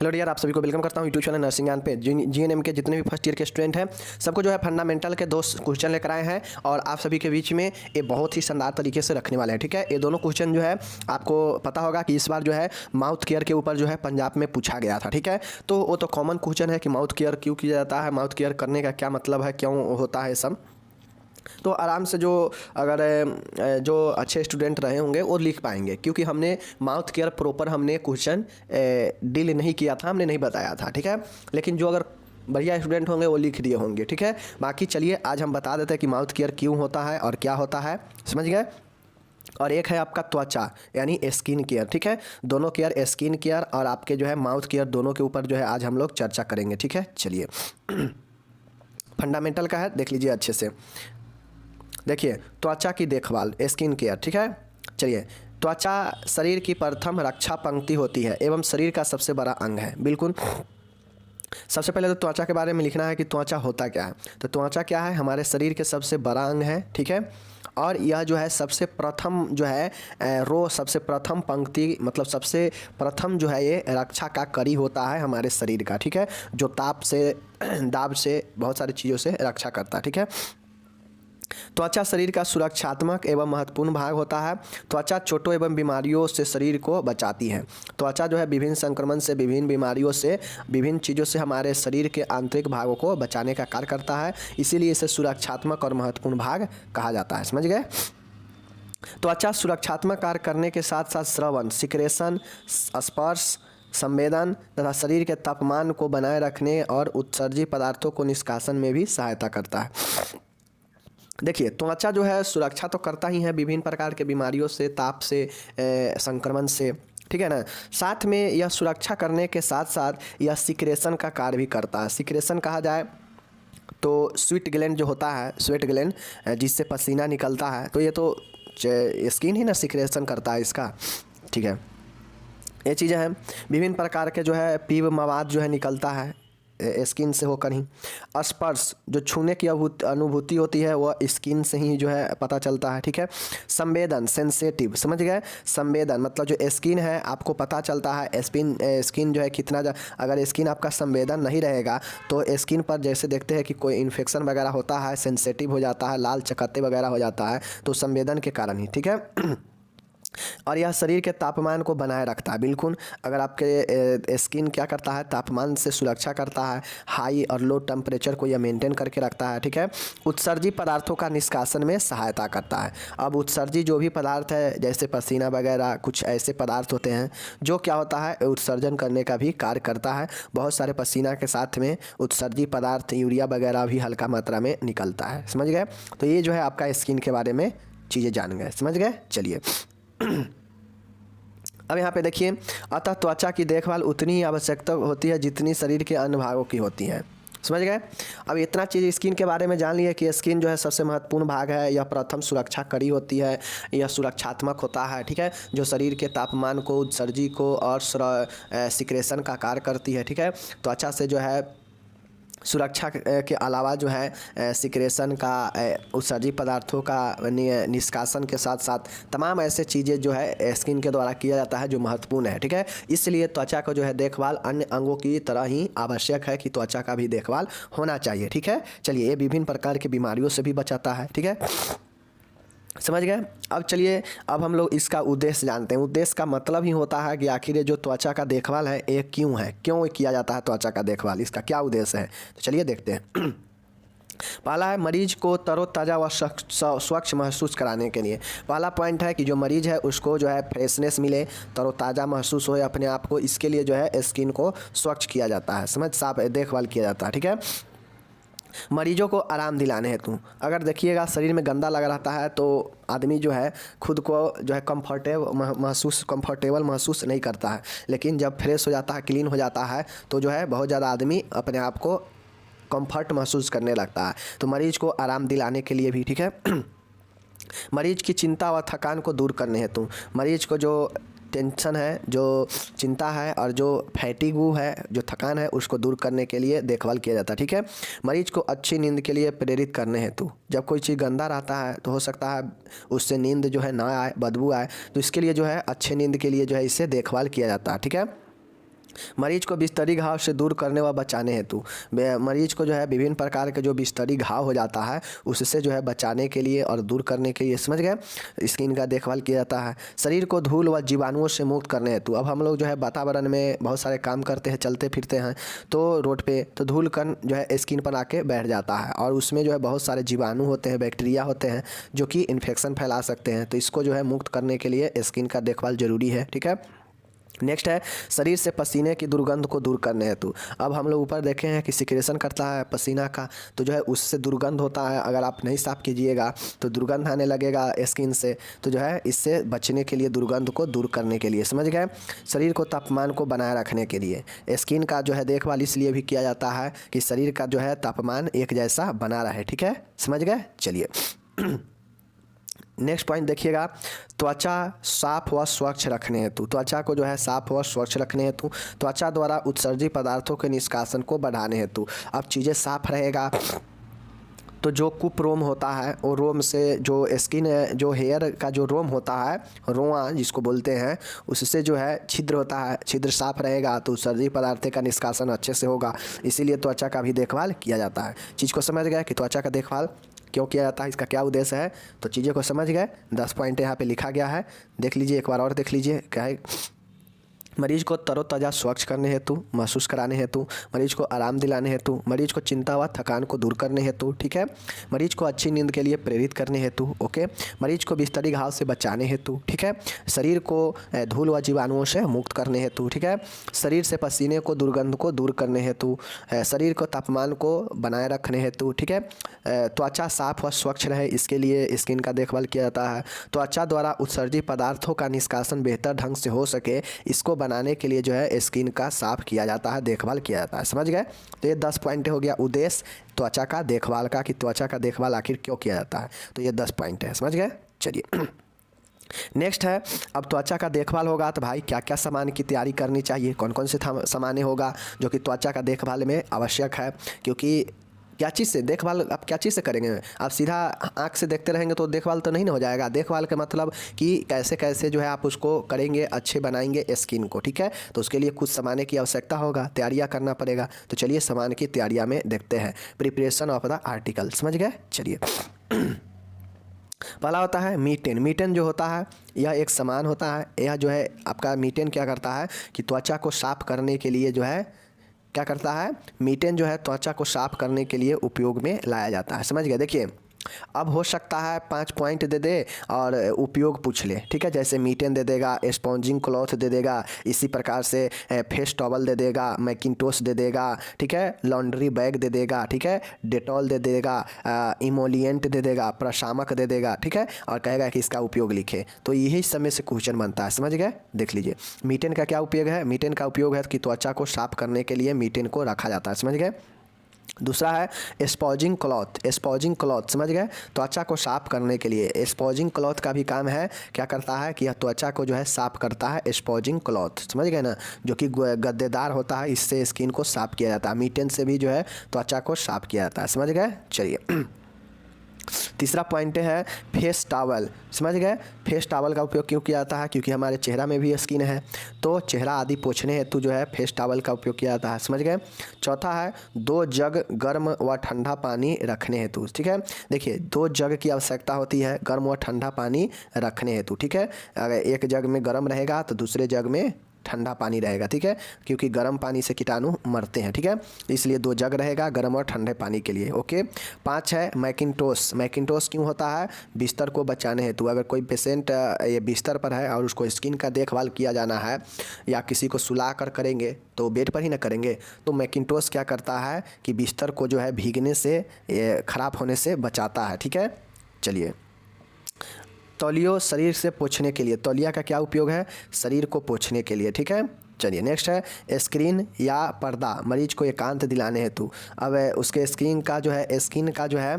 Hello dear, आप सभी को वेलकम करता हूं यूट्यूब चैनल नर्सिंग ज्ञान पे। जीएनएम के जितने भी फर्स्ट ईयर के स्टूडेंट हैं सबको जो है फंडामेंटल के दो क्वेश्चन लेकर आए हैं और आप सभी के बीच में ये बहुत ही शानदार तरीके से रखने वाले हैं। ठीक है, ये दोनों क्वेश्चन जो है आपको पता होगा कि इस बार जो है माउथ केयर के ऊपर जो है पंजाब में पूछा गया था। ठीक है, तो वो तो कॉमन क्वेश्चन है कि माउथ केयर क्यों किया जाता है, माउथ केयर करने का क्या मतलब है, क्यों होता है सब। तो आराम से जो अच्छे स्टूडेंट रहे होंगे वो लिख पाएंगे, क्योंकि हमने माउथ केयर प्रॉपर हमने क्वेश्चन डील नहीं किया था, हमने नहीं बताया था। ठीक है, लेकिन जो अगर बढ़िया स्टूडेंट होंगे वो लिख दिए होंगे। ठीक है, बाकी चलिए आज हम बता देते हैं कि माउथ केयर क्यों होता है और क्या होता है, समझ गए। और एक है आपका त्वचा यानी स्किन केयर। ठीक है, दोनों केयर, स्किन केयर और आपके जो है माउथ केयर, दोनों के ऊपर जो है आज हम लोग चर्चा करेंगे। ठीक है, चलिए फंडामेंटल का है, देख लीजिए अच्छे से। देखिए, त्वचा की देखभाल, स्किन केयर। ठीक है, चलिए। त्वचा शरीर की प्रथम रक्षा पंक्ति होती है एवं शरीर का सबसे बड़ा अंग है। बिल्कुल, सबसे पहले तो त्वचा के बारे में लिखना है कि त्वचा होता क्या है। तो त्वचा क्या है, हमारे शरीर के सबसे बड़ा अंग है। ठीक है, और यह जो है सबसे प्रथम जो है सबसे प्रथम पंक्ति, मतलब सबसे प्रथम जो है ये रक्षा का कड़ी होता है हमारे शरीर का। ठीक है, जो ताप से, दाब से, बहुत सारी चीज़ों से रक्षा करता है। ठीक है, त्वचा शरीर का सुरक्षात्मक एवं महत्वपूर्ण भाग होता है। त्वचा चोटों एवं बीमारियों से शरीर को बचाती है। त्वचा जो है विभिन्न संक्रमण से, विभिन्न बीमारियों से, विभिन्न चीज़ों से हमारे शरीर के आंतरिक भागों को बचाने का कार्य करता है, इसीलिए इसे सुरक्षात्मक और महत्वपूर्ण भाग कहा जाता है। समझ गए। त्वचा सुरक्षात्मक कार्य करने के साथ साथ श्रवण, सिक्रेशन, स्पर्श, संवेदन तथा शरीर के तापमान को बनाए रखने और उत्सर्जी पदार्थों को निष्कासन में भी सहायता करता है। देखिए, त्वचा जो है सुरक्षा तो करता ही है विभिन्न प्रकार के बीमारियों से, ताप से, संक्रमण से। ठीक है ना, साथ में यह सुरक्षा करने के साथ साथ यह सिक्रेशन का कार्य भी करता है। सिक्रेशन कहा जाए तो स्वेट ग्लैंड जो होता है, स्वेट ग्लैंड जिससे पसीना निकलता है, तो ये तो स्किन ही ना सिक्रेशन करता है इसका। ठीक है, ये चीज़ें हैं। विभिन्न प्रकार के जो है पीव मवाद जो है निकलता है स्किन से होकर ही। स्पर्श, जो छूने की अनुभूति होती है वह स्किन से ही जो है पता चलता है। ठीक है, संवेदन, सेंसेटिव, समझ गए। संवेदन मतलब जो स्किन है आपको पता चलता है स्किन जो है कितना अगर स्किन आपका संवेदन नहीं रहेगा तो स्किन पर जैसे देखते हैं कि कोई इन्फेक्शन वगैरह होता है, सेंसेटिव हो जाता है, लाल चकत्ते वगैरह हो जाता है, तो संवेदन के कारण ही। ठीक है, और यह शरीर के तापमान को बनाए रखता है। बिल्कुल, अगर आपके स्किन क्या करता है, तापमान से सुरक्षा करता है, हाई और लो टेम्परेचर को यह मेंटेन करके रखता है। ठीक है, उत्सर्जी पदार्थों का निष्कासन में सहायता करता है। अब उत्सर्जी जो भी पदार्थ है, जैसे पसीना वगैरह, कुछ ऐसे पदार्थ होते हैं जो क्या होता है उत्सर्जन करने का भी कार्य करता है। बहुत सारे पसीना के साथ में उत्सर्जी पदार्थ, यूरिया वगैरह भी हल्का मात्रा में निकलता है। समझ गए। तो ये जो है आपका स्किन के बारे में चीज़ें जान गए, समझ गए। चलिए अब यहाँ पे देखिए, अतः त्वचा की देखभाल उतनी ही आवश्यकता होती है जितनी शरीर के अन्य भागों की होती है। समझ गए। अब इतना चीज़ स्किन के बारे में जान लिए कि स्किन जो है सबसे महत्वपूर्ण भाग है, यह प्रथम सुरक्षा कड़ी होती है, यह सुरक्षात्मक होता है। ठीक है, जो शरीर के तापमान को, उत्सर्जी को और सिक्रेशन का कार्य करती है। ठीक है, त्वचा से जो है सुरक्षा के अलावा जो है सिक्रेशन का, उत्सर्जी पदार्थों का निष्कासन के साथ साथ तमाम ऐसे चीज़ें जो है स्किन के द्वारा किया जाता है जो महत्वपूर्ण है। ठीक है, इसलिए त्वचा को जो है देखभाल अन्य अंगों की तरह ही आवश्यक है कि त्वचा का भी देखभाल होना चाहिए। ठीक है, चलिए, ये विभिन्न प्रकार की बीमारियों से भी बचाता है। ठीक है, समझ गए। अब चलिए, अब हम लोग इसका उद्देश्य जानते हैं। उद्देश्य का मतलब ही होता है कि आखिर ये जो त्वचा का देखभाल है ये क्यों है, क्यों किया जाता है त्वचा का देखभाल, इसका क्या उद्देश्य है। तो चलिए देखते हैं। पहला है मरीज को तरोताज़ा व स्वच्छ महसूस कराने के लिए। पहला पॉइंट है कि जो मरीज है उसको जो है फ्रेशनेस मिले, तरोताज़ा महसूस होए अपने आप को, इसके लिए जो है स्किन को स्वच्छ किया जाता है, समझ, साफ देखभाल किया जाता है। ठीक है, मरीजों को आराम दिलाने हेतु, अगर देखिएगा शरीर में गंदा लगा रहता है तो आदमी जो है खुद को जो है कंफर्टेबल महसूस नहीं करता है, लेकिन जब फ्रेश हो जाता है, क्लीन हो जाता है, तो जो है बहुत ज़्यादा आदमी अपने आप को कंफर्ट महसूस करने लगता है। तो मरीज को आराम दिलाने के लिए भी। ठीक है, मरीज की चिंता व थकान को दूर करने हेतु, मरीज को जो टेंशन है, जो चिंता है और जो फैटिगू है, जो थकान है, उसको दूर करने के लिए देखभाल किया जाता है। ठीक है, मरीज को अच्छी नींद के लिए प्रेरित करने हेतु, जब कोई चीज़ गंदा रहता है तो हो सकता है उससे नींद जो है ना आए, बदबू आए, तो इसके लिए जो है अच्छे नींद के लिए जो है इससे देखभाल किया जाता है। ठीक है, मरीज को बिस्तरी घाव से दूर करने व बचाने हेतु मरीज को जो है विभिन्न प्रकार के जो बिस्तरी घाव हो जाता है उससे जो है बचाने के लिए और दूर करने के लिए, समझ गए, स्किन का देखभाल किया जाता है। शरीर को धूल व जीवाणुओं से मुक्त करने हेतु, अब हम लोग जो है वातावरण में बहुत सारे काम करते हैं, चलते फिरते हैं तो रोड पे, तो धूल कण जो है स्किन पर आके बैठ जाता है और उसमें जो है बहुत सारे जीवाणु होते हैं, बैक्टीरिया होते हैं जो कि इन्फेक्शन फैला सकते हैं। तो इसको जो है मुक्त करने के लिए स्किन का देखभाल जरूरी है, ठीक है। नेक्स्ट है शरीर से पसीने की दुर्गंध को दूर करने हेतु, अब हम लोग ऊपर देखे हैं कि सिक्रेशन करता है पसीना का, तो जो है उससे दुर्गंध होता है, अगर आप नहीं साफ़ कीजिएगा तो दुर्गंध आने लगेगा स्किन से, तो जो है इससे बचने के लिए, दुर्गंध को दूर करने के लिए, समझ गए। शरीर को तापमान को बनाए रखने के लिए स्किन का जो है देखभाल इसलिए भी किया जाता है कि शरीर का जो है तापमान एक जैसा बना रहे, ठीक है, समझ गए। चलिए नेक्स्ट पॉइंट देखिएगा, त्वचा साफ व स्वच्छ रखने हेतु, त्वचा को जो है साफ व स्वच्छ रखने हेतु, त्वचा द्वारा उत्सर्जित पदार्थों के निष्कासन को बढ़ाने हेतु, अब चीज़ें साफ रहेगा तो जो कुप्रोम होता है वो रोम से जो स्किन जो हेयर का जो रोम होता है, रोआ जिसको बोलते हैं, उससे जो है छिद्र होता है, छिद्र साफ रहेगा तो उत्सर्जित पदार्थ का निष्कासन अच्छे से होगा, इसीलिए त्वचा का भी देखभाल किया जाता है। चीज़ को समझ गए कि त्वचा का देखभाल क्यों किया जाता है, इसका क्या उद्देश्य है, तो चीज़ें को समझ गए। 10 पॉइंट यहाँ पे लिखा गया है, देख लीजिए एक बार और देख लीजिए क्या है। मरीज को तरोताज़ा स्वच्छ करने हेतु, महसूस कराने हेतु, मरीज को आराम दिलाने हेतु, मरीज को चिंता व थकान को दूर करने हेतु, ठीक है, मरीज को अच्छी नींद के लिए प्रेरित करने हेतु, ओके, मरीज को बिस्तरी घाव से बचाने हेतु, ठीक है, शरीर को धूल व जीवाणुओं से मुक्त करने हेतु, ठीक है, शरीर से पसीने को दुर्गंध को दूर करने हेतु, शरीर को तापमान को बनाए रखने हेतु, ठीक है, त्वचा साफ व स्वच्छ रहे इसके लिए स्किन का देखभाल किया जाता है, त्वचा द्वारा उत्सर्जित पदार्थों का निष्कासन बेहतर ढंग से हो सके इसको बनाने के लिए जो है स्किन का साफ किया जाता है, देखभाल किया जाता है, समझ गए। तो ये 10 पॉइंट हो गया उद्देश्य त्वचा का देखभाल का, कि त्वचा का देखभाल आखिर क्यों किया जाता है, तो ये 10 पॉइंट है, समझ गए। चलिए नेक्स्ट है, अब त्वचा का देखभाल होगा तो भाई क्या क्या सामान की तैयारी करनी चाहिए, कौन कौन से सामान होगा जो कि त्वचा का देखभाल में आवश्यक है, क्योंकि क्या चीज़ से देखभाल, आप क्या चीज़ से करेंगे, आप सीधा आँख से देखते रहेंगे तो देखभाल तो नहीं ना हो जाएगा। देखभाल का मतलब कि कैसे कैसे जो है आप उसको करेंगे, अच्छे बनाएंगे स्किन को, ठीक है, तो उसके लिए कुछ सामान की आवश्यकता होगा, तैयारियाँ करना पड़ेगा। तो चलिए सामान की तैयारियाँ में देखते हैं, प्रिपरेशन ऑफ द आर्टिकल, समझ गए। चलिए पहला होता है मीटेन। मीटेन जो होता है यह एक सामान होता है, यह जो है आपका मीटेन क्या करता है कि त्वचा को साफ करने के लिए जो है क्या करता है, मीटेन जो है त्वचा को साफ करने के लिए उपयोग में लाया जाता है, समझ गए। देखिए अब हो सकता है 5 पॉइंट दे दे और उपयोग पूछ ले, ठीक है, जैसे मीटेन दे देगा, स्पॉन्जिंग क्लॉथ दे देगा, इसी प्रकार से फेस टॉवल दे देगा, मैकिंटोश दे देगा, ठीक है, लॉन्ड्री बैग दे देगा, ठीक है, डेटॉल दे देगा, इमोलिएंट दे देगा, प्रशामक दे देगा, ठीक है, और कहेगा कि इसका उपयोग लिखे, तो यही समय से क्वेश्चन बनता है, समझ गए। देख लीजिए मीटेन का क्या उपयोग है, मीटेन का उपयोग है कि त्वचा को साफ करने के लिए मीटेन को रखा जाता है, समझ गए। दूसरा है स्पॉजिंग क्लॉथ। स्पॉजिंग क्लॉथ समझ गए, त्वचा को साफ करने के लिए स्पॉजिंग क्लॉथ का भी काम है, क्या करता है कि यह त्वचा को जो है साफ करता है, स्पॉजिंग क्लॉथ समझ गए ना, जो कि गद्देदार होता है, इससे स्किन को साफ किया जाता है। मीटेन से भी जो है त्वचा को साफ किया जाता है, समझ गए। चलिए तीसरा पॉइंट है फेस टॉवल, समझ गए। फेस टॉवल का उपयोग क्यों किया जाता है, क्योंकि हमारे चेहरा में भी स्किन है, तो चेहरा आदि पोंछने हेतु जो है फेस टॉवल का उपयोग किया जाता है, समझ गए। चौथा है 2 जग गर्म व ठंडा पानी रखने हेतु, ठीक है। देखिए 2 जग की आवश्यकता होती है गर्म व ठंडा पानी रखने हेतु, ठीक है। अगर एक जग में गर्म रहेगा तो दूसरे जग में ठंडा पानी रहेगा, ठीक है, क्योंकि गर्म पानी से कीटाणु मरते हैं, ठीक है, इसलिए 2 जग रहेगा गर्म और ठंडे पानी के लिए, ओके। 5 है मैकिंटोश। मैकिंटोश क्यों होता है, बिस्तर को बचाने हेतु, अगर कोई पेशेंट ये बिस्तर पर है और उसको स्किन का देखभाल किया जाना है या किसी को सुला कर करेंगे तो बेड पर ही ना करेंगे, तो मैकिंटोश क्या करता है कि बिस्तर को जो है भीगने से, ख़राब होने से बचाता है, ठीक है। चलिए तौलियो शरीर से पोंछने के लिए, तौलिया का क्या उपयोग है, शरीर को पोंछने के लिए, ठीक है। चलिए नेक्स्ट है स्क्रीन या पर्दा, मरीज को एकांत दिलाने हेतु। अब उसके स्किन का जो है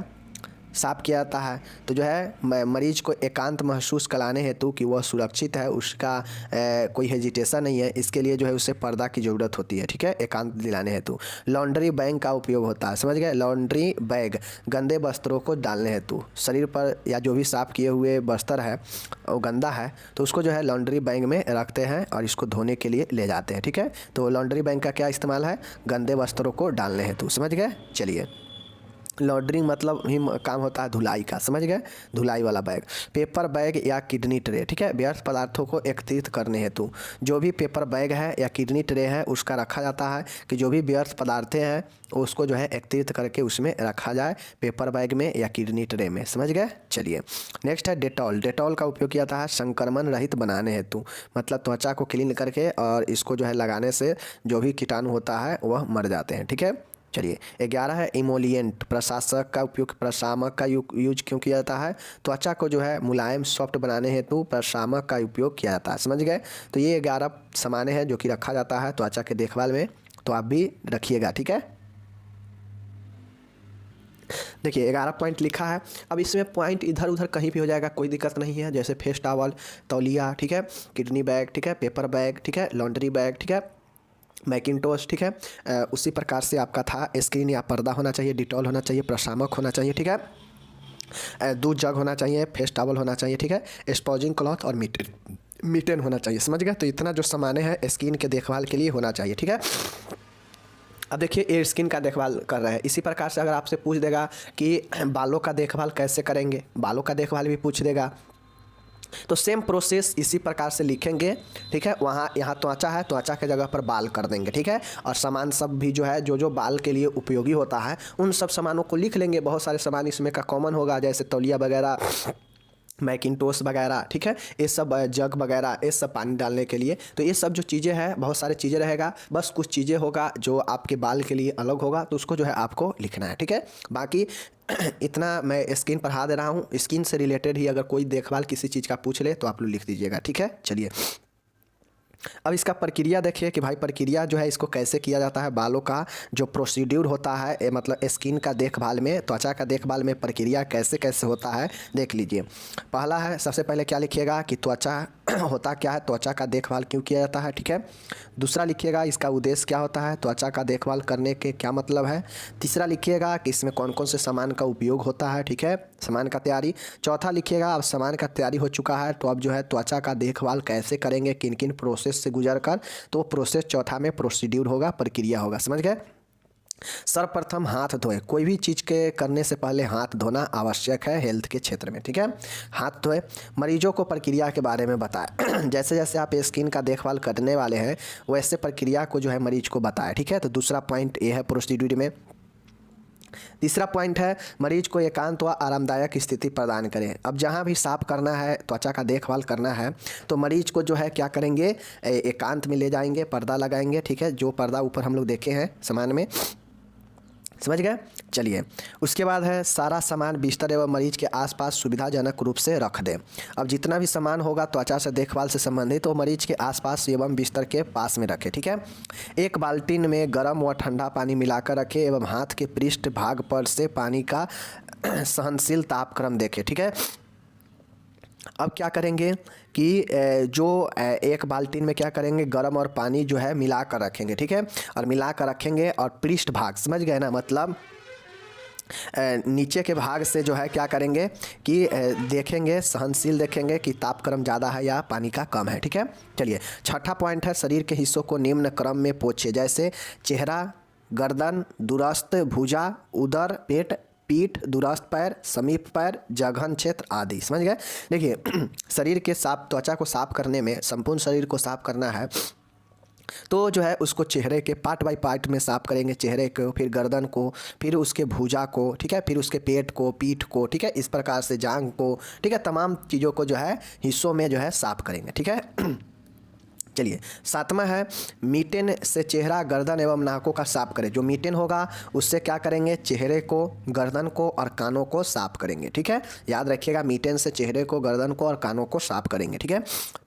साफ किया जाता है तो जो है मरीज को एकांत महसूस कराने हेतु कि वह सुरक्षित है, उसका कोई हेजिटेशन नहीं है, इसके लिए जो है उसे पर्दा की ज़रूरत होती है, ठीक है, एकांत दिलाने हेतु। लॉन्ड्री बैग का उपयोग होता है, समझ गए। लॉन्ड्री बैग गंदे वस्त्रों को डालने हेतु, शरीर पर या जो भी साफ़ किए हुए वस्त्र है वो गंदा है तो उसको जो है लॉन्ड्री बैग में रखते हैं और इसको धोने के लिए ले जाते हैं, ठीक है। तो लॉन्ड्री बैग का क्या इस्तेमाल है, गंदे वस्त्रों को डालने हेतु, समझ गए। चलिए, लॉन्ड्रिंग मतलब ही काम होता है धुलाई का, समझ गए, धुलाई वाला बैग। पेपर बैग या किडनी ट्रे, ठीक है, व्यर्थ पदार्थों को एकत्रित करने हेतु जो भी पेपर बैग है या किडनी ट्रे है उसका रखा जाता है कि जो भी व्यर्थ पदार्थें हैं उसको जो है एकत्रित करके उसमें रखा जाए, पेपर बैग में या किडनी ट्रे में, समझ गए। चलिए, नेक्स्ट है डेटॉल। डेटॉल का उपयोग किया जाता है संक्रमण रहित बनाने हेतु, मतलब त्वचा को क्लीन करके और इसको जो है लगाने से जो भी कीटाणु होता है वह मर जाते हैं, ठीक है। चलिए, 11 है इमोलिएंट। प्रशासक का उपयोग, प्रशामक का यूज क्यों किया जाता है, त्वचा को जो है मुलायम सॉफ्ट बनाने हेतु प्रशामक का उपयोग किया जाता है, समझ गए। तो ये 11 सामान्य है जो कि रखा जाता है त्वचा के देखभाल में, तो आप भी रखिएगा, ठीक है। देखिए 11 पॉइंट लिखा है, अब इसमें पॉइंट इधर उधर कहीं भी हो जाएगा, कोई दिक्कत नहीं है, जैसे फेस टॉवल, तौलिया, ठीक है, किडनी बैग, ठीक है, पेपर बैग, ठीक है, लॉन्ड्री बैग, ठीक है, मैकिंटोश, ठीक है। उसी प्रकार से आपका था स्क्रीन या पर्दा होना चाहिए, डिटॉल होना चाहिए, प्रशामक होना चाहिए, ठीक है, दूध जग होना चाहिए, फेस टॉवल होना चाहिए, ठीक है, स्पॉजिंग क्लॉथ और मिटेन होना चाहिए, समझ गए। तो इतना जो सामान है स्किन के देखभाल के लिए होना चाहिए, ठीक है। अब देखिए ये स्किन का देखभाल कर रहे हैं, इसी प्रकार से अगर आपसे पूछ देगा कि बालों का देखभाल कैसे करेंगे, बालों का देखभाल भी पूछ देगा तो सेम प्रोसेस इसी प्रकार से लिखेंगे, ठीक है। वहाँ यहाँ त्वचा है, त्वचा के जगह पर बाल कर देंगे, ठीक है। और सामान सब भी जो है जो बाल के लिए उपयोगी होता है उन सब सामानों को लिख लेंगे। बहुत सारे सामान इसमें का कॉमन होगा, जैसे तौलिया वगैरह, मैकिंटोश वगैरह, ठीक है, ये सब जग वगैरह, ये सब पानी डालने के लिए। तो ये सब जो चीज़ें हैं, बहुत सारी चीज़ें रहेगा, बस कुछ चीज़ें होगा जो आपके बाल के लिए अलग होगा, तो उसको जो है आपको लिखना है, ठीक है। बाकी इतना मैं स्किन पढ़ा दे रहा हूँ, स्किन से रिलेटेड ही अगर कोई देखभाल किसी चीज़ का पूछ ले तो आप लोग लिख दीजिएगा, ठीक है। चलिए, अब इसका प्रक्रिया देखिए कि भाई प्रक्रिया जो है इसको कैसे किया जाता है, बालों का जो प्रोसीड्यूर होता है, मतलब स्किन का देखभाल में, त्वचा का देखभाल में प्रक्रिया कैसे कैसे होता है देख लीजिए। पहला है, सबसे पहले क्या लिखिएगा कि त्वचा होता क्या है, त्वचा का देखभाल क्यों किया जाता है, ठीक है। दूसरा लिखिएगा इसका उद्देश्य क्या होता है, त्वचा का देखभाल करने के क्या मतलब है। तीसरा लिखिएगा कि इसमें कौन कौन से सामान का उपयोग होता है, ठीक है, सामान का तैयारी। चौथा लिखिएगा अब सामान का तैयारी हो चुका है तो अब जो है त्वचा का देखभाल कैसे करेंगे, किन किन प्रोसेस से गुजर कर, तो प्रोसेस चौथा में प्रोसीड्यूर होगा, प्रक्रिया होगा, समझ गए। सर्वप्रथम हाथ धोए, कोई भी चीज़ के करने से पहले हाथ धोना आवश्यक है हेल्थ के क्षेत्र में, ठीक है। हाथ धोए, मरीजों को प्रक्रिया के बारे में बताए जैसे जैसे आप स्किन का देखभाल करने वाले हैं वैसे प्रक्रिया को जो है मरीज को बताए, ठीक है। तो दूसरा पॉइंट ये है प्रोसीड्यूर में। तीसरा पॉइंट है मरीज को एकांत व आरामदायक स्थिति प्रदान करें। अब जहाँ भी साफ करना है, त्वचा का देखभाल करना है तो मरीज को जो है क्या करेंगे, एकांत में ले जाएंगे, पर्दा लगाएंगे, ठीक है, जो पर्दा ऊपर हम लोग देखे हैं सामान में, समझ गए। चलिए, उसके बाद है सारा सामान बिस्तर एवं मरीज के आसपास सुविधाजनक रूप से रख दें। अब जितना भी सामान होगा त्वचा से देखभाल से संबंधित तो मरीज के आसपास एवं बिस्तर के पास में रखें, ठीक है। एक बाल्टीन में गर्म व ठंडा पानी मिलाकर रखें एवं हाथ के पृष्ठ भाग पर से पानी का सहनशील तापक्रम देखें, ठीक है। अब क्या करेंगे कि जो एक बाल्टीन में क्या करेंगे, गर्म और पानी जो है मिला कर रखेंगे, ठीक है, और मिला कर रखेंगे और पृष्ठ भाग, समझ गए ना, मतलब नीचे के भाग से जो है क्या करेंगे कि देखेंगे, सहनशील देखेंगे कि तापक्रम ज़्यादा है या पानी का कम है, ठीक है। चलिए, छठा पॉइंट है शरीर के हिस्सों को निम्न क्रम में पोंछे, जैसे चेहरा, गर्दन, दूरस्थ भुजा, उदर, पेट, पीठ, दूरस्थ पैर, समीप पैर, जघन क्षेत्र आदि, समझ गए। देखिए शरीर के साफ, त्वचा को साफ करने में, संपूर्ण शरीर को साफ करना है तो जो है उसको चेहरे के पार्ट बाय पार्ट में साफ करेंगे, चेहरे को, फिर गर्दन को, फिर उसके भुजा को, ठीक है, फिर उसके पेट को, पीठ को, ठीक है, इस प्रकार से जांघ को, ठीक है, तमाम चीज़ों को जो है हिस्सों में जो है साफ करेंगे, ठीक है। चलिए, सातवां है मीटेन से चेहरा, गर्दन एवं नाकों का साफ करें। जो मीटेन होगा उससे क्या करेंगे, चेहरे को, गर्दन को और कानों को साफ करेंगे, ठीक है, याद रखिएगा, मीटेन से चेहरे को, गर्दन को और कानों को साफ करेंगे, ठीक है।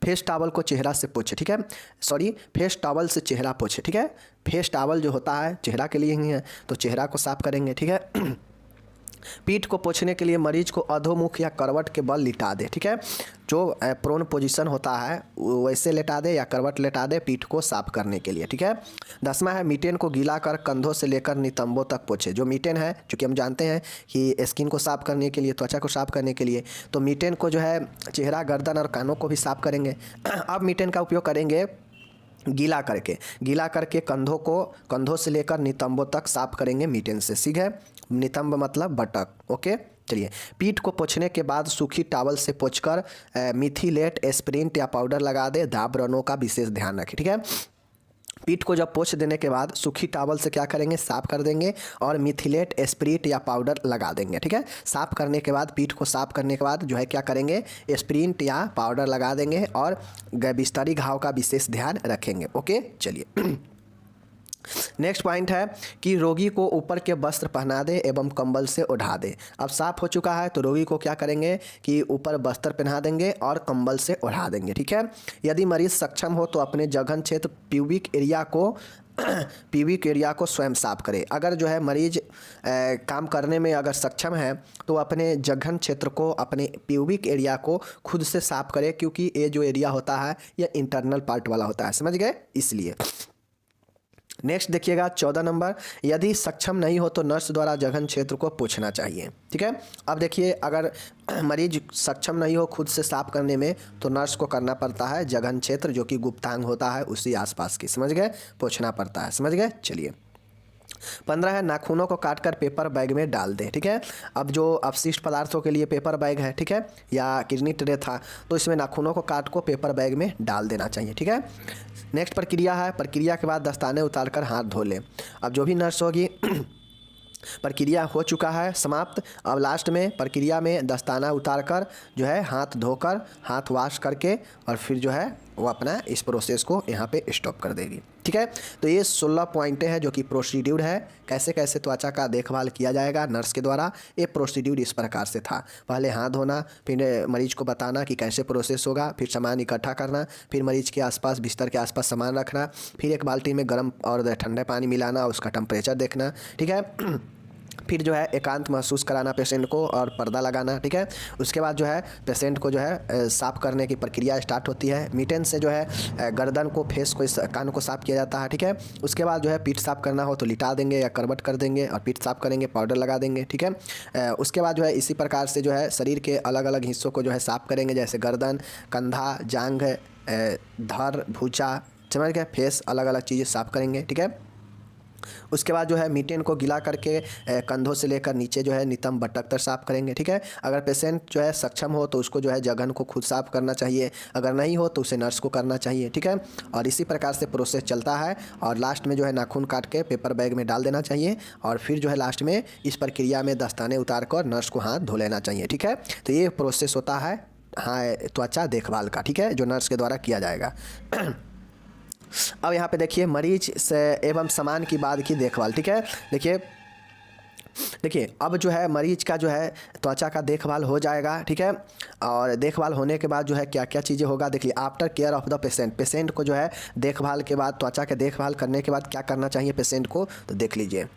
फेस टॉवल को चेहरा से पोछे, ठीक है, सॉरी, फेस टॉवल से चेहरा पोछे, ठीक है। फेस टॉवल जो होता है चेहरा के लिए ही है तो चेहरा को साफ करेंगे, ठीक है। पीठ को पोंछने के लिए मरीज को अधोमुख या करवट के बल लिटा दे, ठीक है। जो प्रोन पोजीशन होता है वैसे लेटा दे या करवट लेटा दे पीठ को साफ करने के लिए, ठीक है। 10वां है मीटेन को गीला कर कंधों से लेकर नितंबों तक पोंछे। जो मीटेन है, चूँकि हम जानते हैं कि स्किन को साफ करने के लिए, त्वचा को साफ करने के लिए, तो मीटेन को जो है चेहरा, गर्दन और कानों को भी साफ करेंगे। अब मीटेन का उपयोग करेंगे गीला करके कंधों से लेकर नितंबों तक साफ करेंगे मीटेन से, ठीक है। नितंब मतलब बटक, ओके। चलिए, पीठ को पोंछने के बाद सूखी टॉवल से पोंछकर मिथिलेट एस्प्रिंट या पाउडर लगा दे। दाब व्रणों का विशेष ध्यान रखें, ठीक है। पीठ को जब पोंछ देने के बाद सूखी टॉवल से क्या करेंगे, साफ कर देंगे और मिथिलेट एस्प्रिट या पाउडर लगा देंगे, ठीक है। साफ करने के बाद, पीठ को साफ करने के बाद जो है क्या करेंगे, एस्प्रिंट या पाउडर लगा देंगे और बिस्तरी घाव का विशेष ध्यान रखेंगे, ओके। चलिए, नेक्स्ट पॉइंट है कि रोगी को ऊपर के वस्त्र पहना दे एवं कंबल से ओढ़ा दे। अब साफ हो चुका है तो रोगी को क्या करेंगे कि ऊपर वस्त्र पहना देंगे और कंबल से ओढ़ा देंगे, ठीक है। यदि मरीज सक्षम हो तो अपने जघन क्षेत्र प्यूबिक एरिया को स्वयं साफ करे। अगर जो है मरीज काम करने में अगर सक्षम है तो अपने जघन क्षेत्र को, अपने प्यूबिक एरिया को खुद से साफ करे, क्योंकि ये जो एरिया होता है ये इंटरनल पार्ट वाला होता है, समझ गए, इसलिए। नेक्स्ट देखिएगा 14 नंबर, यदि सक्षम नहीं हो तो नर्स द्वारा जघन क्षेत्र को पोंछना चाहिए, ठीक है। अब देखिए, अगर मरीज सक्षम नहीं हो खुद से साफ करने में तो नर्स को करना पड़ता है जघन क्षेत्र, जो कि गुप्तांग होता है उसी आसपास की, समझ गए, पोंछना पड़ता है, समझ गए। चलिए, 15 है नाखूनों को काटकर पेपर बैग में डाल दें, ठीक है। अब जो अपशिष्ट पदार्थों के लिए पेपर बैग है, ठीक है, या किडनी ट्रे था तो इसमें नाखूनों को काट को पेपर बैग में डाल देना चाहिए, ठीक है। नेक्स्ट प्रक्रिया है, प्रक्रिया के बाद दस्ताने उतारकर हाथ धो लें। अब जो भी नर्स होगी प्रक्रिया हो चुका है समाप्त। अब लास्ट में प्रक्रिया में दस्ताना उतारकर जो है हाथ धोकर, हाथ वॉश करके और फिर जो है वो अपना इस प्रोसेस को यहाँ पे स्टॉप कर देगी, ठीक है। तो ये 16 पॉइंटें हैं जो कि प्रोसीड्यूर है, कैसे कैसे त्वचा का देखभाल किया जाएगा नर्स के द्वारा। ये प्रोसीड्यूर इस प्रकार से था, पहले हाथ धोना, फिर मरीज को बताना कि कैसे प्रोसेस होगा, फिर सामान इकट्ठा करना, फिर मरीज के आसपास, बिस्तर के आसपास सामान रखना, फिर एक बाल्टी में गर्म और ठंडे पानी मिलाना, उसका टेम्परेचर देखना, ठीक है। फिर जो है एकांत महसूस कराना पेशेंट को और पर्दा लगाना, ठीक है। उसके बाद जो है पेशेंट को जो है साफ़ करने की प्रक्रिया स्टार्ट होती है। मीटेन से जो है गर्दन को, फेस को, इस कान को साफ़ किया जाता है, ठीक है। उसके बाद जो है पीठ साफ़ करना हो तो लिटा देंगे या करवट कर देंगे और पीठ साफ़ करेंगे, पाउडर लगा देंगे, ठीक है। उसके बाद जो है इसी प्रकार से जो है शरीर के अलग अलग हिस्सों को जो है साफ़ करेंगे, जैसे गर्दन, कंधा, जांघ, धड़, भूचा, समझ गए, फेस, अलग अलग चीज़ें साफ़ करेंगे, ठीक है। उसके बाद जो है मीटेन को गीला करके कंधों से लेकर नीचे जो है नितंब बटक तक साफ़ करेंगे, ठीक है। अगर पेशेंट जो है सक्षम हो तो उसको जो है जघन को खुद साफ़ करना चाहिए, अगर नहीं हो तो उसे नर्स को करना चाहिए, ठीक है। और इसी प्रकार से प्रोसेस चलता है और लास्ट में जो है नाखून काट के पेपर बैग में डाल देना चाहिए और फिर जो है लास्ट में इस प्रक्रिया में दस्ताने उतार कर नर्स को हाथ धो लेना चाहिए, ठीक है। तो ये प्रोसेस होता है हाँ त्वचा देखभाल का, ठीक है, जो नर्स के द्वारा किया जाएगा। अब यहाँ पे देखिए मरीज से एवं सामान की बाद की देखभाल, ठीक है। देखिए अब जो है मरीज का जो है त्वचा का देखभाल हो जाएगा, ठीक है। और देखभाल होने के बाद जो है क्या क्या चीज़ें होगा, देखिए after care of the patient को जो है देखभाल के बाद, त्वचा के देखभाल करने के बाद क्या करना चाहिए पेशेंट को, तो देख लीजिए।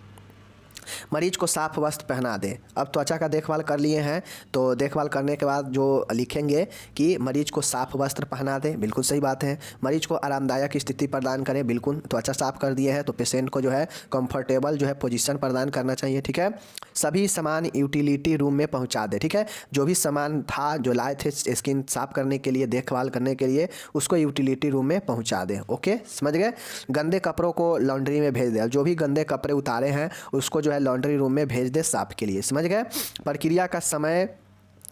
मरीज को साफ वस्त्र पहना दें। अब त्वचा का देखभाल कर लिए हैं तो देखभाल करने के बाद जो लिखेंगे कि मरीज को साफ वस्त्र पहना दें, बिल्कुल सही बात है। मरीज को आरामदायक स्थिति प्रदान करें, बिल्कुल, त्वचा साफ कर दिए हैं तो पेशेंट को जो है कंफर्टेबल जो है पोजीशन प्रदान करना चाहिए, ठीक है। सभी सामान यूटिलिटी रूम में पहुंचा दें, ठीक है। जो भी सामान था जो लाए थे स्किन साफ करने के लिए, देखभाल करने के लिए, उसको यूटिलिटी रूम में पहुँचा दें, ओके, समझ गए। गंदे कपड़ों को लॉन्ड्री में भेज दें। जो भी गंदे कपड़े उतारे हैं उसको जो है लॉन्ड्री रूम में भेज दे साफ के लिए, समझ गए। प्रक्रिया का समय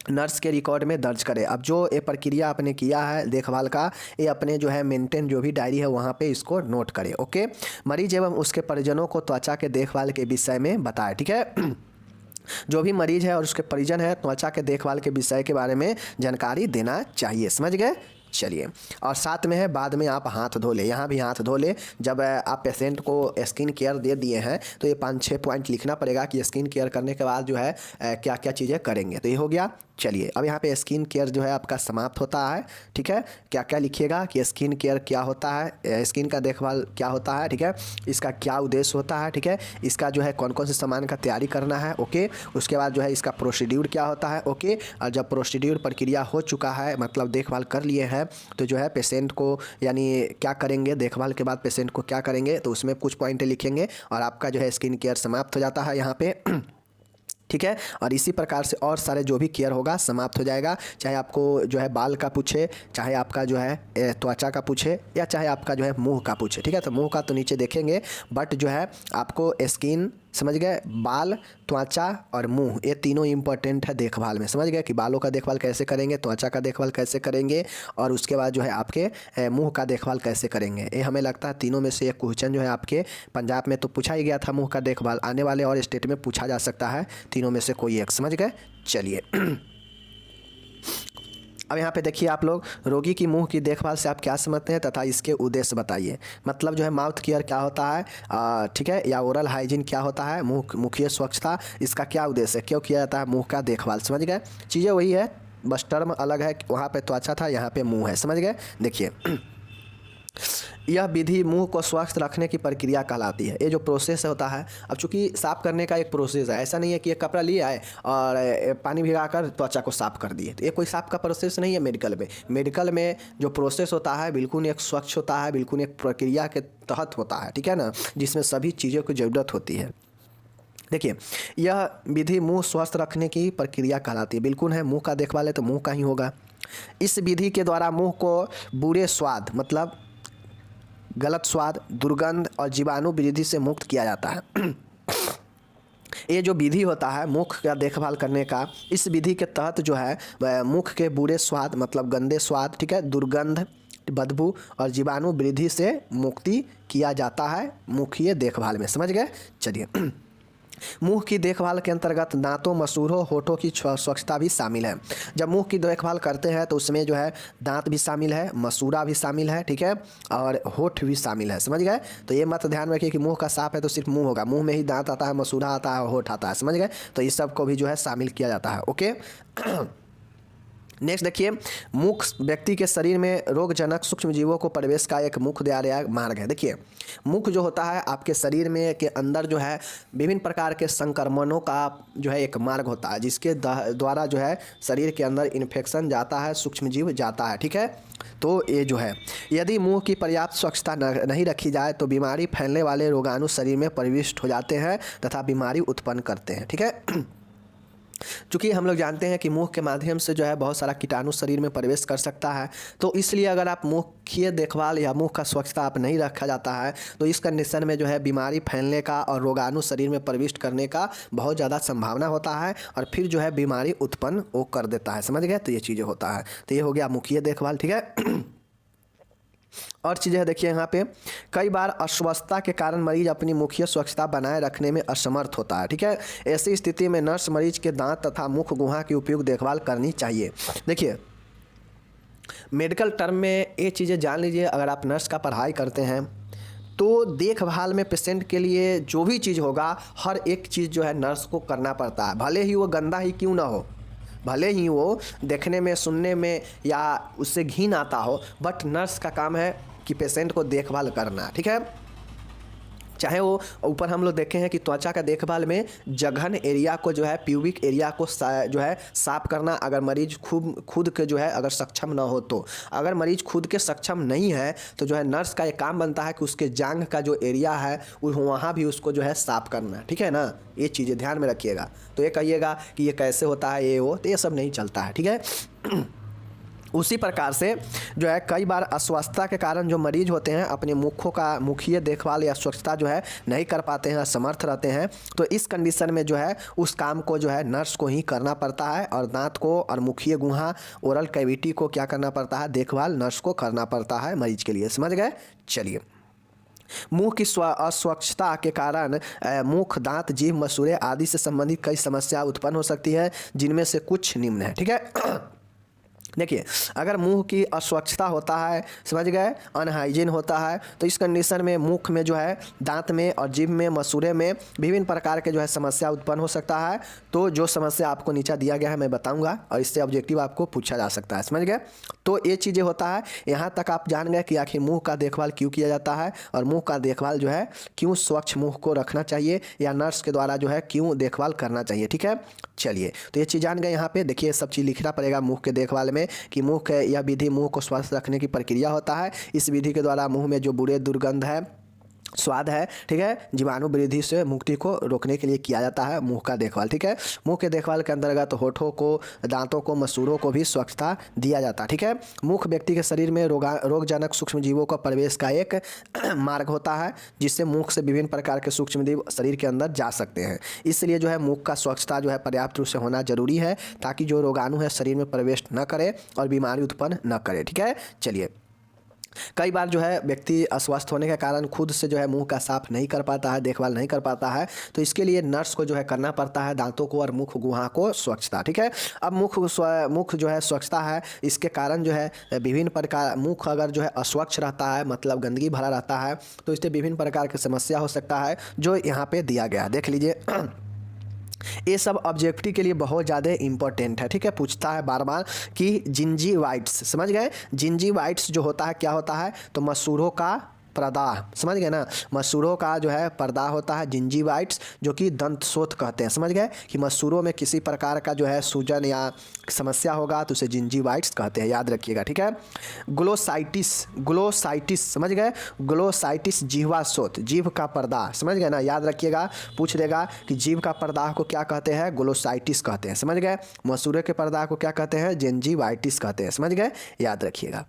नर्स के रिकॉर्ड में दर्ज करें। अब जो ये प्रक्रिया आपने किया है देखभाल का, ये अपने जो है मेंटेन जो भी डायरी है वहाँ पे इसको नोट करें, ओके। मरीज एवं उसके परिजनों को त्वचा के देखभाल के विषय में बताएं, ठीक है। जो भी मरीज है और उसके परिजन है त्वचा के देखभाल के विषय के बारे में जानकारी देना चाहिए, समझ गए। चलिए, और साथ में है बाद में आप हाथ धो ले, यहाँ भी हाथ धो ले। जब आप पेशेंट को स्किन केयर दे दिए हैं तो ये 5-6 पॉइंट लिखना पड़ेगा कि स्किन केयर करने के बाद जो है क्या क्या चीज़ें करेंगे। तो ये हो गया। चलिए, अब यहाँ पे स्किन केयर जो है आपका समाप्त होता है। ठीक है, क्या क्या लिखिएगा कि स्किन केयर क्या होता है, स्किन का देखभाल क्या होता है। ठीक है, इसका क्या उद्देश्य होता है। ठीक है, इसका जो है कौन कौन से सामान का तैयारी करना है। ओके, उसके बाद जो है इसका प्रोसीड्यूर क्या होता है। ओके, और जब प्रोसीड्यूर प्रक्रिया हो चुका है, मतलब देखभाल कर लिए हैं, तो जो है पेशेंट को यानी क्या करेंगे, देखभाल के बाद पेशेंट को क्या करेंगे, तो उसमें कुछ पॉइंट लिखेंगे और आपका जो है स्किन केयर समाप्त हो जाता है यहाँ पे। ठीक है, और इसी प्रकार से और सारे जो भी केयर होगा समाप्त हो जाएगा। चाहे आपको जो है बाल का पूछे, चाहे आपका जो है त्वचा का पूछे, या चाहे आपका जो है मुंह का पूछे। ठीक है, तो मुंह का तो नीचे देखेंगे, बट जो है आपको स्किन, समझ गए, बाल, त्वचा और मुंह, ये तीनों इंपॉर्टेंट है देखभाल में। समझ गए कि बालों का देखभाल कैसे करेंगे, त्वचा का देखभाल कैसे करेंगे, और उसके बाद जो है आपके मुंह का देखभाल कैसे करेंगे। ये हमें लगता है तीनों में से एक क्वेश्चन जो है आपके पंजाब में तो पूछा ही गया था, मुंह का देखभाल, आने वाले और स्टेट में पूछा जा सकता है, तीनों में से कोई एक। समझ गए। चलिए अब यहाँ पे देखिए आप लोग, रोगी की मुंह की देखभाल से आप क्या समझते हैं तथा इसके उद्देश्य बताइए। मतलब जो है माउथ केयर क्या होता है, ठीक है, या ओरल हाइजीन क्या होता है, मुखीय स्वच्छता, इसका क्या उद्देश्य है, क्यों किया जाता है मुंह का देखभाल। समझ गए, चीज़ें वही है, बस टर्म अलग है। वहाँ पे त्वचा था, यहाँ पे मुँह है। समझ गए। देखिए यह विधि मुंह को स्वस्थ रखने की प्रक्रिया कहलाती है। ये जो प्रोसेस होता है, अब चूंकि साफ़ करने का एक प्रोसेस है, ऐसा नहीं है कि एक कपड़ा लिए आए और पानी भिगाकर त्वचा को साफ़ कर दिए, तो ये कोई साफ़ का प्रोसेस नहीं है। मेडिकल में जो प्रोसेस होता है बिल्कुल एक स्वच्छ होता है, बिल्कुल एक प्रक्रिया के तहत होता है। ठीक है ना, जिसमें सभी चीज़ों की ज़रूरत होती है। देखिए, यह विधि मुंह स्वस्थ रखने की प्रक्रिया कहलाती है। बिल्कुल है, मुंह का देखभाल है तो मुंह का ही होगा। इस विधि के द्वारा मुंह को बुरे स्वाद, मतलब गलत स्वाद, दुर्गंध और जीवाणु वृद्धि से मुक्त किया जाता है। ये जो विधि होता है मुख का देखभाल करने का, इस विधि के तहत जो है मुख के बुरे स्वाद, मतलब गंदे स्वाद, ठीक है, दुर्गंध, बदबू और जीवाणु वृद्धि से मुक्ति किया जाता है मुखीय देखभाल में। समझ गए। चलिए, मुंह की देखभाल के अंतर्गत दांतों, मसूड़ों, होठों की स्वच्छता भी शामिल है। जब मुंह की देखभाल करते हैं तो उसमें जो है दांत भी शामिल है, मसूड़ा भी शामिल है, ठीक है, और होठ भी शामिल है। समझ गए। तो ये मत ध्यान रखिए कि मुंह का साफ है तो सिर्फ मुंह होगा, मुंह में ही दांत आता है, मसूड़ा आता है, होठ आता है। समझ गए। तो इस सब को भी जो है शामिल किया जाता है। ओके। नेक्स्ट देखिए, मुख व्यक्ति के शरीर में रोगजनक सूक्ष्म जीवों को प्रवेश का एक मुख्य द्वार या मार्ग है। देखिए, मुख जो होता है आपके शरीर में के अंदर जो है विभिन्न प्रकार के संक्रमणों का जो है एक मार्ग होता है, जिसके द्वारा जो है शरीर के अंदर इन्फेक्शन जाता है, सूक्ष्म जीव जाता है। ठीक है, तो ये जो है यदि मुंह की पर्याप्त स्वच्छता नहीं रखी जाए तो बीमारी फैलने वाले रोगाणु शरीर में प्रविष्ट हो जाते हैं तथा बीमारी उत्पन्न करते हैं। ठीक है, चूँकि हम लोग जानते हैं कि मुंह के माध्यम से जो है बहुत सारा कीटाणु शरीर में प्रवेश कर सकता है, तो इसलिए अगर आप मुखीय देखभाल या मुंह का स्वच्छता आप नहीं रखा जाता है तो इस कंडीशन में जो है बीमारी फैलने का और रोगाणु शरीर में प्रविष्ट करने का बहुत ज़्यादा संभावना होता है, और फिर जो है बीमारी उत्पन्न वो कर देता है। समझ गए। तो ये चीज़ें होता है। तो ये हो गया मुखीय देखभाल। ठीक है। और चीज़ें देखिए यहाँ पे, कई बार अस्वस्थता के कारण मरीज अपनी मुखीय स्वच्छता बनाए रखने में असमर्थ होता है। ठीक है, ऐसी स्थिति में नर्स मरीज के दांत तथा मुख गुहा की उपयुक्त देखभाल करनी चाहिए। देखिए, मेडिकल टर्म में ये चीज़ें जान लीजिए, अगर आप नर्स का पढ़ाई करते हैं तो देखभाल में पेशेंट के लिए जो भी चीज़ होगा, हर एक चीज़ जो है नर्स को करना पड़ता है, भले ही वो गंदा ही क्यों ना हो, भले ही वो देखने में, सुनने में या उससे घिन आता हो, बट नर्स का काम है कि पेशेंट को देखभाल करना। ठीक है, चाहे वो ऊपर हम लोग देखे हैं कि त्वचा का देखभाल में जघन एरिया को जो है, प्यूबिक एरिया को जो है साफ करना, अगर मरीज खुद के जो है अगर सक्षम ना हो तो, अगर मरीज खुद के सक्षम नहीं है तो जो है नर्स का ये काम बनता है कि उसके जांघ का जो एरिया है वहाँ भी उसको जो है साफ करना। ठीक है ना, ये चीज़ें ध्यान में रखिएगा। तो ये कहिएगा कि ये कैसे होता है, ये वो, तो ये सब नहीं चलता है। ठीक है। उसी प्रकार से जो है कई बार अस्वस्थता के कारण जो मरीज होते हैं अपने मुखीय देखभाल या स्वच्छता जो है नहीं कर पाते हैं, असमर्थ रहते हैं, तो इस कंडीशन में जो है उस काम को जो है नर्स को ही करना पड़ता है, और दांत को और मुखीय गुहा, ओरल कैविटी को क्या करना पड़ता है, देखभाल नर्स को करना पड़ता है मरीज के लिए। समझ गए। चलिए, मुंह की अस्वच्छता के कारण मुख, दांत, जीभ, मसूड़े आदि से संबंधित कई समस्या उत्पन्न हो सकती है, जिनमें से कुछ निम्न है। ठीक है। देखिए, अगर मुंह की अस्वच्छता होता है, समझ गए, अनहाइजीन होता है, तो इस कंडीशन में मुख में जो है, दांत में और जीभ में, मसूड़े में विभिन्न प्रकार के जो है समस्या उत्पन्न हो सकता है। तो जो समस्या आपको नीचे दिया गया है मैं बताऊंगा और इससे ऑब्जेक्टिव आपको पूछा जा सकता है, समझ गए। तो ये चीज़ें होता है, यहाँ तक आप जान गए कि आखिर मुँह का देखभाल क्यों किया जाता है और मुँह का देखभाल जो है क्यों स्वच्छ मुँह को रखना चाहिए या नर्स के द्वारा जो है क्यों देखभाल करना चाहिए, ठीक है। चलिए, तो ये चीज़ जान गए। यहाँ पे देखिए सब चीज़ लिखना पड़ेगा मुँह के देखभाल में कि मुँह के यह विधि मुँह को स्वस्थ रखने की प्रक्रिया होता है। इस विधि के द्वारा मुँह में जो बुरे दुर्गंध है, स्वाद है, ठीक है, जीवाणु वृद्धि से मुक्ति को रोकने के लिए किया जाता है मुंह का देखभाल, ठीक है। मुंह के देखभाल के अंतर्गत होठों को, दांतों को, मसूड़ों को भी स्वच्छता दिया जाता है, ठीक है। मुख व्यक्ति के शरीर में रोगजनक सूक्ष्म जीवों का प्रवेश का एक मार्ग होता है जिससे मुख से विभिन्न प्रकार के सूक्ष्म जीव शरीर के अंदर जा सकते हैं। इसलिए जो है मुख का स्वच्छता जो है पर्याप्त रूप से होना जरूरी है ताकि जो रोगाणु है शरीर में प्रवेश न करे और बीमारी उत्पन्न न करे, ठीक है। चलिए, कई बार जो है व्यक्ति अस्वस्थ होने के कारण खुद से जो है मुंह का साफ नहीं कर पाता है, देखभाल नहीं कर पाता है, तो इसके लिए नर्स को जो है करना पड़ता है दांतों को और मुख गुहा को स्वच्छता, ठीक है। अब मुख जो है स्वच्छता है, इसके कारण जो है विभिन्न प्रकार, मुख अगर जो है अस्वच्छ रहता है मतलब गंदगी भरा रहता है तो इससे विभिन्न प्रकार की समस्या हो सकता है जो यहाँ पे दिया गया, देख लीजिए। ये सब ऑब्जेक्टिव के लिए बहुत ज़्यादा इंपॉर्टेंट है, ठीक है। पूछता है बार बार कि जिंजीवाइट्स, समझ गए, जिंजीवाइट्स जो होता है क्या होता है, तो मसूड़ों का पर्दा, समझ गए ना, मसूड़ों का जो है पर्दा होता है जिंजीवाइट्स, जो कि दंत शोथ कहते हैं, समझ गए कि मसूड़ों में किसी प्रकार का जो है सूजन या समस्या होगा तो उसे जिंजीवाइट्स कहते हैं, याद रखिएगा, ठीक है। ग्लोसाइटिस, समझ गए, ग्लोसाइटिस जिह्वा शोथ, जीभ का पर्दा, समझ गए ना, याद रखिएगा, पूछ देगा कि जीभ का पर्दा को क्या कहते हैं, ग्लोसाइटिस कहते हैं, समझ गए। मसूड़े के पर्दा को क्या कहते हैं, जिंजीवाइटिस कहते हैं, समझ गए, याद रखिएगा।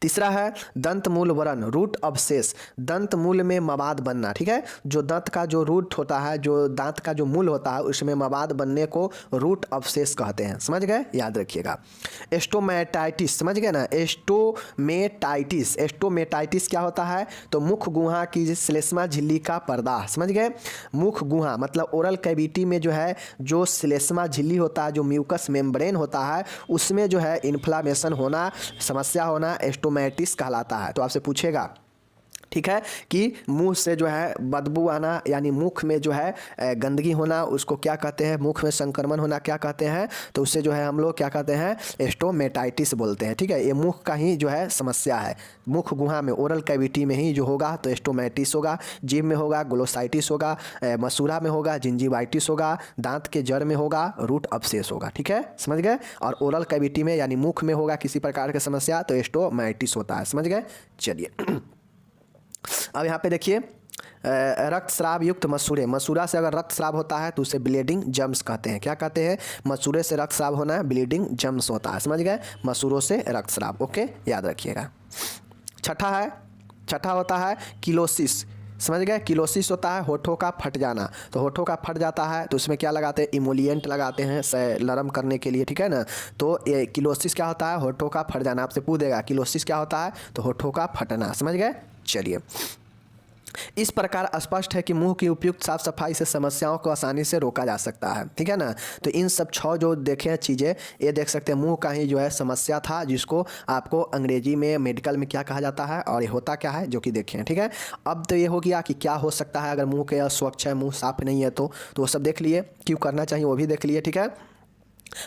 तीसरा है दंत मूल वरण, रूट अवशेष, दंत मूल में मवाद बनना, ठीक है। जो दांत का जो रूट होता है, जो दांत का जो मूल होता है उसमें मवाद बनने को रूट अवशेष कहते हैं, समझ गए, याद रखिएगा। एस्टोमेटाइटिस, समझ गए ना, एस्टोमेटाइटिस, एस्टोमेटाइटिस क्या होता है, तो मुख गुहा की श्लेष्मा झिल्ली का पर्दा, समझ गए। मुख गुहा मतलब ओरल कैविटी में जो है जो श्लेष्मा झिल्ली होता है, जो म्यूकस मेम्ब्रेन होता है, उसमें जो है इन्फ्लामेशन होना, समस्या होना एस्टोमेटिस कहलाता है। तो आपसे पूछेगा, ठीक है, कि मुंह से जो है बदबू आना यानी मुख में जो है गंदगी होना उसको क्या कहते हैं, मुख में संक्रमण होना क्या कहते हैं, तो उससे जो है हम लोग क्या कहते हैं, एस्टोमेटाइटिस बोलते हैं, ठीक है। ये मुख का ही जो है समस्या है, मुख गुहा में ओरल कैविटी में ही जो होगा तो एस्टोमेटिस होगा, जीभ में होगा ग्लोसाइटिस होगा, मसूड़ा में होगा जिंजीवाइटिस होगा, दांत के जड़ में होगा रूट अवशेष होगा, ठीक है, समझ गए। और ओरल कैविटी में यानी मुख में होगा किसी प्रकार की समस्या तो एस्टोमेटिस होता है, समझ गए। चलिए, अब यहाँ पे देखिए रक्तस्राव युक्त मसूड़े, मसूड़ा से अगर रक्तस्राव होता है तो उसे ब्लीडिंग जम्स कहते हैं, क्या कहते हैं, मसूड़े से रक्तस्राव होना है ब्लीडिंग जम्स होता है, समझ गए, मसूड़ों से रक्तस्राव, ओके, याद रखिएगा। छठा होता है किलोसिस, समझ गए, किलोसिस होता है होठों का फट जाना, तो होठों का फट जाता है तो उसमें क्या लगाते हैं, इमोलिएंट लगाते हैं नरम करने के लिए, ठीक है ना। तो ये किलोसिस क्या होता है, होठों का फट जाना, आपसे पूछ देगा किलोसिस क्या होता है, तो होठों का फटना, समझ गए। चलिए, इस प्रकार स्पष्ट है कि मुंह की उपयुक्त साफ सफाई से समस्याओं को आसानी से रोका जा सकता है, ठीक है ना। तो इन सब 6 जो देखे हैं चीज़ें, ये देख सकते हैं मुंह का ही जो है समस्या था जिसको आपको अंग्रेजी में मेडिकल में क्या कहा जाता है और ये होता क्या है जो कि देखें हैं, ठीक है। अब तो ये हो गया कि क्या हो सकता है अगर मुँह के अस्वच्छ है, मुँह साफ नहीं है तो वो सब देख लिए, क्यों करना चाहिए वो भी देख लिए, ठीक है।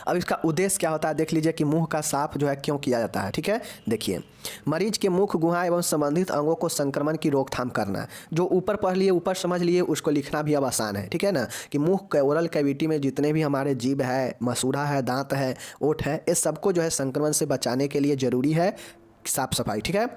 अब इसका उद्देश्य क्या होता है देख लीजिए कि मुंह का साफ जो है क्यों किया जाता है, ठीक है। देखिए, मरीज के मुख गुहा एवं संबंधित अंगों को संक्रमण की रोकथाम करना, जो ऊपर पढ़ लिए ऊपर समझ लिए उसको लिखना भी अब आसान है, ठीक है ना, कि मुंह के ओरल कैविटी में जितने भी हमारे जीभ है, मसूड़ा है, दांत है, ओठ है, इस सबको जो है संक्रमण से बचाने के लिए जरूरी है साफ सफाई, ठीक है।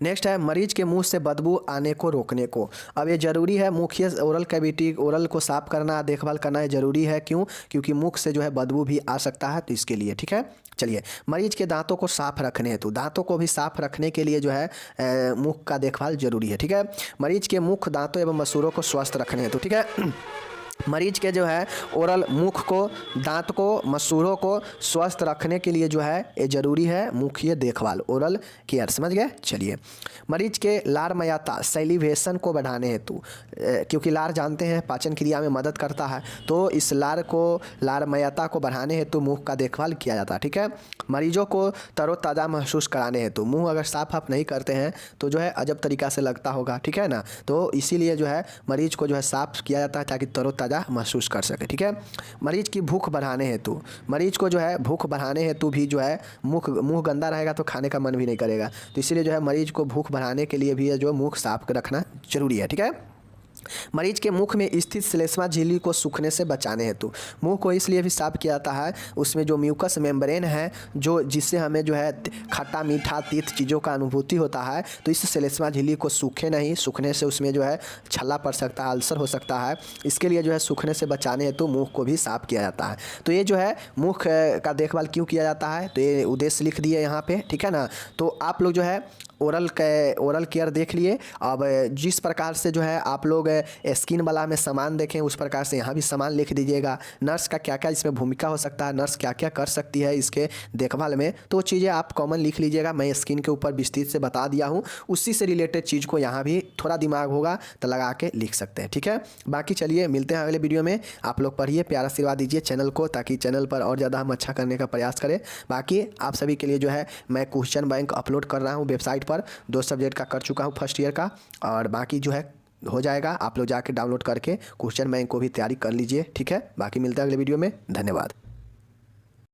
नेक्स्ट है मरीज के मुंह से बदबू आने को रोकने को, अब ये जरूरी है, मुख्य ओरल कैविटी, ओरल को साफ करना, देखभाल करना है जरूरी है, क्यों, क्योंकि मुख से जो है बदबू भी आ सकता है, तो इसके लिए, ठीक है। चलिए, मरीज के दांतों को साफ रखने हेतु, दांतों को भी साफ रखने के लिए जो है मुख का देखभाल जरूरी है, ठीक है। मरीज के मुख, दांतों एवं मसूड़ों को स्वस्थ रखने हेतु, ठीक है। मरीज के जो है ओरल मुख को, दांत को, मसूड़ों को स्वस्थ रखने के लिए जो है ये ज़रूरी है मुख्य देखभाल, ओरल केयर। समझ गए? चलिए, मरीज के लारमयता सैलिवेशन को बढ़ाने हेतु, क्योंकि लार जानते हैं पाचन क्रिया में मदद करता है, तो इस लारमयता को बढ़ाने हेतु मुंह का देखभाल किया जाता है। ठीक है। मरीजों को तरोताज़ा महसूस कराने हेतु, मुँह अगर साफ आप नहीं करते हैं तो जो है अजब तरीका से लगता होगा। ठीक है ना, तो इसीलिए जो है मरीज को जो है साफ किया जाता है ताकि तरोताज़ा महसूस कर सके। ठीक है। मरीज की भूख बढ़ाने हेतु, मरीज को जो है भूख बढ़ाने हेतु भी जो है मुंह गंदा रहेगा तो खाने का मन भी नहीं करेगा, तो इसीलिए जो है मरीज को भूख बढ़ाने के लिए भी जो मुंह साफ रखना जरूरी है। ठीक है। मरीज के मुख में स्थित श्लेष्मा झिल्ली को सूखने से बचाने हेतु, मुंह को इसलिए भी साफ किया जाता है, उसमें जो म्यूकस मेम्ब्रेन है जो जिससे हमें जो है खट्टा मीठा तीत चीज़ों का अनुभूति होता है, तो इस श्लेष्मा झिल्ली को सूखे नहीं, सूखने से उसमें जो है छल्ला पड़ सकता है, अल्सर हो सकता है, इसके लिए जो है सूखने से बचाने हेतु मुँह को भी साफ किया जाता है। तो ये जो है मुख का देखभाल क्यों किया जाता है, तो ये उद्देश्य लिख दिए यहाँ पे। ठीक है ना, तो आप लोग जो है ओरल केयर देख लिए। अब जिस प्रकार से जो है आप लोग स्किन वाला में सामान देखें उस प्रकार से यहाँ भी सामान लिख दीजिएगा। नर्स का क्या क्या इसमें भूमिका हो सकता है, नर्स क्या क्या कर सकती है इसके देखभाल में, तो चीज़ें आप कॉमन लिख लीजिएगा। मैं स्किन के ऊपर विस्तृत से बता दिया हूँ, उसी से रिलेटेड चीज़ को यहाँ भी थोड़ा दिमाग होगा तो लगा के लिख सकते हैं। ठीक है। बाकी चलिए मिलते हैं अगले वीडियो में। आप लोग पढ़िए, प्यार आशीर्वाद दीजिए चैनल को, ताकि चैनल पर और ज़्यादा हम अच्छा करने का प्रयास करें। बाकी आप सभी के लिए जो है मैं क्वेश्चन बैंक अपलोड कर रहा हूँ वेबसाइट पर, 2 सब्जेक्ट का कर चुका हूँ फर्स्ट ईयर का, और बाकी जो है हो जाएगा। आप लोग जाके डाउनलोड करके क्वेश्चन बैंक को भी तैयारी कर लीजिए। ठीक है। बाकी मिलते हैं अगले वीडियो में। धन्यवाद।